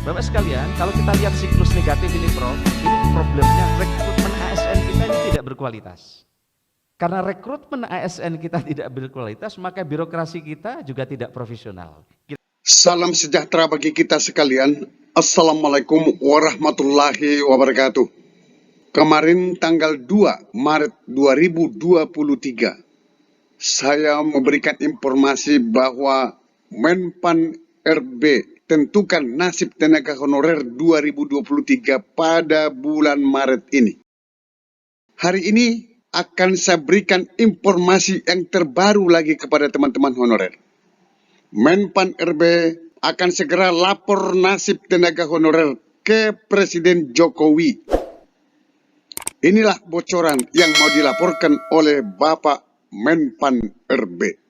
Bapak sekalian, kalau kita lihat siklus negatif ini Prof, ini problemnya rekrutmen ASN kita ini tidak berkualitas. Karena rekrutmen ASN kita tidak berkualitas, maka birokrasi kita juga tidak profesional. Salam sejahtera bagi kita sekalian. Assalamualaikum warahmatullahi wabarakatuh. Kemarin tanggal 2 Maret 2023, saya memberikan informasi bahwa Menpan RB tentukan nasib tenaga honorer 2023 pada bulan Maret ini. Hari ini akan saya berikan informasi yang terbaru lagi kepada teman-teman honorer. Menpan RB akan segera lapor nasib tenaga honorer ke Presiden Jokowi. Inilah bocoran yang mau dilaporkan oleh Bapak Menpan RB.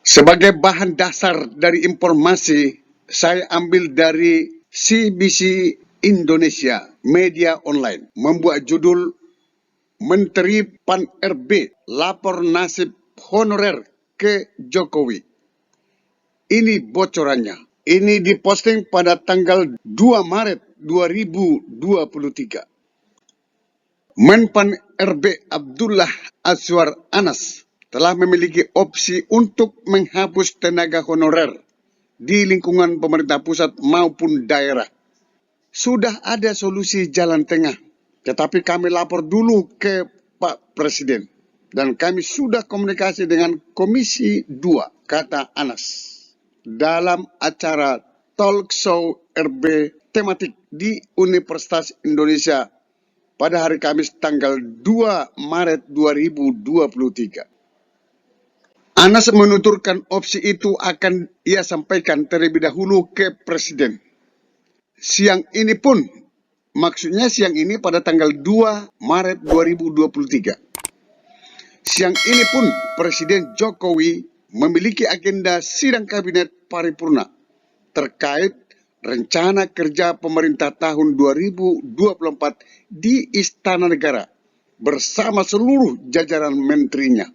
Sebagai bahan dasar dari informasi, saya ambil dari CBC Indonesia Media Online, membuat judul Menteri Pan RB lapor nasib honorer ke Jokowi. Ini bocorannya. Ini diposting pada tanggal 2 Maret 2023. Menpan RB Abdullah Azwar Anas telah memiliki opsi untuk menghapus tenaga honorer di lingkungan pemerintah pusat maupun daerah. Sudah ada solusi jalan tengah, tetapi kami lapor dulu ke Pak Presiden. Dan kami sudah komunikasi dengan Komisi 2, kata Anas. Dalam acara talk show RB tematik di Universitas Indonesia pada hari Kamis tanggal 2 Maret 2023. Anas menuturkan opsi itu akan ia sampaikan terlebih dahulu ke Presiden. Siang ini pun, maksudnya siang ini pada tanggal 2 Maret 2023. Siang ini pun Presiden Jokowi memiliki agenda sidang kabinet paripurna terkait rencana kerja pemerintah tahun 2024 di Istana Negara bersama seluruh jajaran menterinya.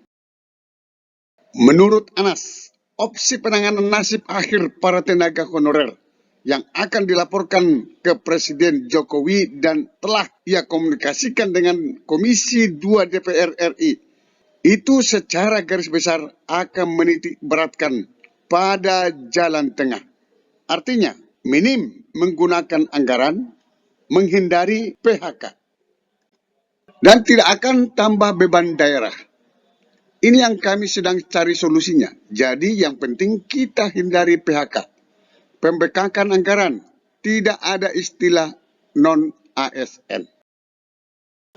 Menurut Anas, opsi penanganan nasib akhir para tenaga honorer yang akan dilaporkan ke Presiden Jokowi dan telah ia komunikasikan dengan Komisi 2 DPR RI, itu secara garis besar akan menitik beratkan pada jalan tengah. Artinya, minim menggunakan anggaran, menghindari PHK, dan tidak akan tambah beban daerah. Ini yang kami sedang cari solusinya. Jadi yang penting kita hindari PHK. Pembekakan anggaran, tidak ada istilah non-ASN.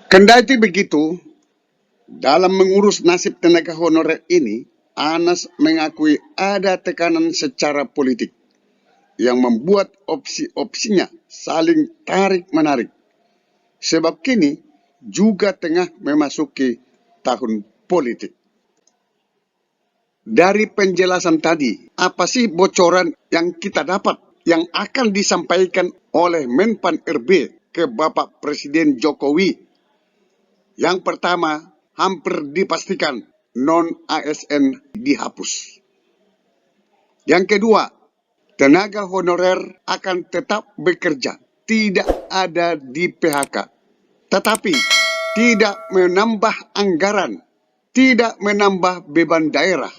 Kendati begitu, dalam mengurus nasib tenaga honorer ini, Anas mengakui ada tekanan secara politik yang membuat opsi-opsinya saling tarik-menarik. Sebab kini juga tengah memasuki tahun politik. Dari penjelasan tadi, apa sih bocoran yang kita dapat yang akan disampaikan oleh Menpan RB ke Bapak Presiden Jokowi? Yang pertama, hampir dipastikan non-ASN dihapus. Yang kedua, tenaga honorer akan tetap bekerja, tidak ada di PHK. Tetapi tidak menambah anggaran, tidak menambah beban daerah,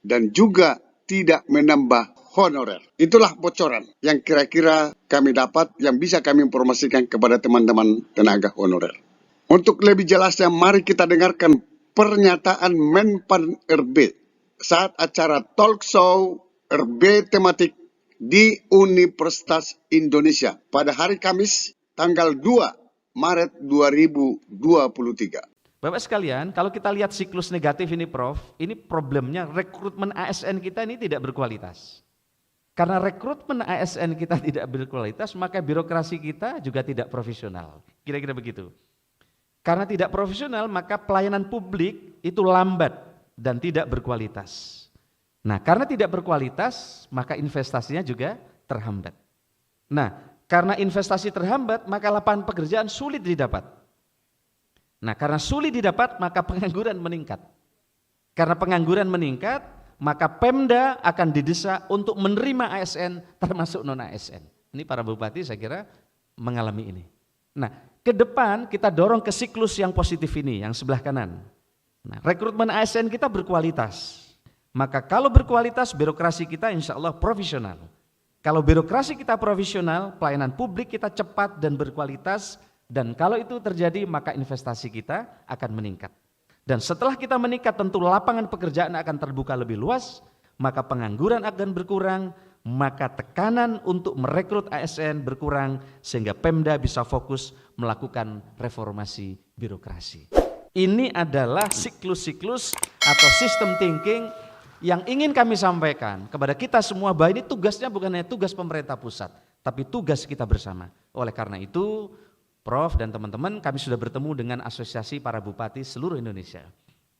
dan juga tidak menambah honorer. Itulah bocoran yang kira-kira kami dapat yang bisa kami informasikan kepada teman-teman tenaga honorer. Untuk lebih jelasnya, mari kita dengarkan pernyataan Menpan RB saat acara talk show RB tematik di Universitas Indonesia pada hari Kamis tanggal 2 Maret 2023. Bapak sekalian, kalau kita lihat siklus negatif ini Prof, ini problemnya rekrutmen ASN kita ini tidak berkualitas. Karena rekrutmen ASN kita tidak berkualitas, maka birokrasi kita juga tidak profesional. Kira-kira begitu. Karena tidak profesional, maka pelayanan publik itu lambat dan tidak berkualitas. Nah, karena tidak berkualitas, maka investasinya juga terhambat. Nah, karena investasi terhambat, maka lapangan pekerjaan sulit didapat. Nah, karena sulit didapat, maka pengangguran meningkat. Karena pengangguran meningkat, maka Pemda akan didesak untuk menerima ASN termasuk non-ASN. Ini para bupati saya kira mengalami ini. Nah, ke depan kita dorong ke siklus yang positif ini, yang sebelah kanan. Nah, rekrutmen ASN kita berkualitas. Maka kalau berkualitas, birokrasi kita insya Allah profesional. Kalau birokrasi kita profesional, pelayanan publik kita cepat dan berkualitas, dan kalau itu terjadi maka investasi kita akan meningkat. Dan setelah kita meningkat tentu lapangan pekerjaan akan terbuka lebih luas, maka pengangguran akan berkurang, maka tekanan untuk merekrut ASN berkurang sehingga Pemda bisa fokus melakukan reformasi birokrasi. Ini adalah siklus-siklus atau sistem thinking yang ingin kami sampaikan kepada kita semua bahwa ini tugasnya bukan hanya tugas pemerintah pusat, tapi tugas kita bersama. Oleh karena itu, Prof dan teman-teman, kami sudah bertemu dengan Asosiasi Para Bupati seluruh Indonesia.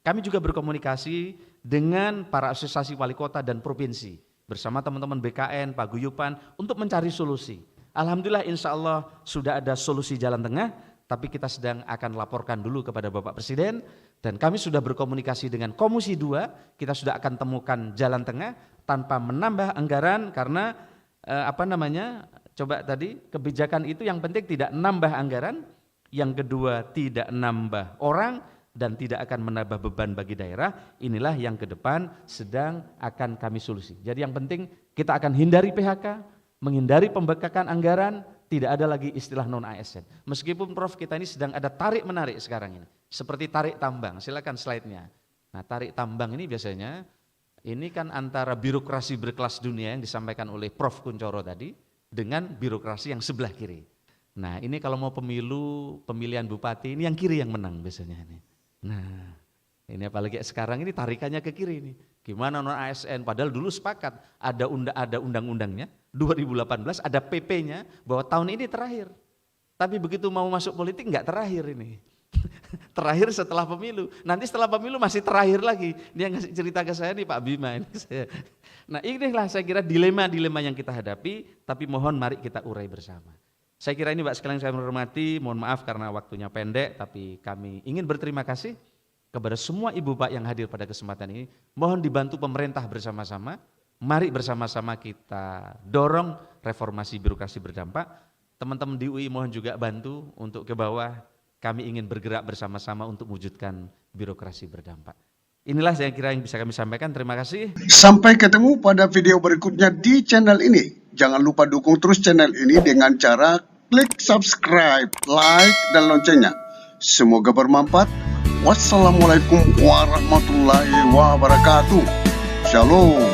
Kami juga berkomunikasi dengan para asosiasi wali kota dan provinsi bersama teman-teman BKN, Paguyuban untuk mencari solusi. Alhamdulillah insya Allah sudah ada solusi jalan tengah, tapi kita sedang akan laporkan dulu kepada Bapak Presiden dan kami sudah berkomunikasi dengan Komisi 2, kita sudah akan temukan jalan tengah tanpa menambah anggaran karena coba tadi kebijakan itu yang penting tidak nambah anggaran, yang kedua tidak nambah orang dan tidak akan menambah beban bagi daerah. Inilah yang ke depan sedang akan kami solusi. Jadi yang penting kita akan hindari PHK, menghindari pembengkakan anggaran, tidak ada lagi istilah non-ASN. Meskipun Prof kita ini sedang ada tarik menarik sekarang ini, seperti tarik tambang. Silakan slide-nya. Nah, tarik tambang ini biasanya ini kan antara birokrasi berkelas dunia yang disampaikan oleh Prof Kunchoro tadi dengan birokrasi yang sebelah kiri. Nah, ini kalau mau pemilihan bupati ini yang kiri yang menang biasanya ini. Nah, ini apalagi sekarang ini tarikannya ke kiri nih. Gimana non ASN? Padahal dulu sepakat ada undang-undangnya 2018 ada PP-nya bahwa tahun ini terakhir. Tapi begitu mau masuk politik enggak terakhir ini. Terakhir setelah pemilu. Nanti setelah pemilu masih terakhir lagi. Dia ngasih cerita ke saya nih Pak Bima ini saya. Nah, inilah saya kira dilema-dilema yang kita hadapi, tapi mohon mari kita urai bersama. Saya kira ini Pak sekalian saya menghormati, mohon maaf karena waktunya pendek, tapi kami ingin berterima kasih kepada semua ibu Pak yang hadir pada kesempatan ini. Mohon dibantu pemerintah bersama-sama, mari bersama-sama kita dorong reformasi birokrasi berdampak. Teman-teman di UI mohon juga bantu untuk ke bawah, kami ingin bergerak bersama-sama untuk mewujudkan birokrasi berdampak. Inilah saya kira yang bisa kami sampaikan, terima kasih. Sampai ketemu pada video berikutnya di channel ini. Jangan lupa dukung terus channel ini dengan cara klik subscribe, like, dan loncengnya. Semoga bermanfaat. Wassalamualaikum warahmatullahi wabarakatuh. Shalom.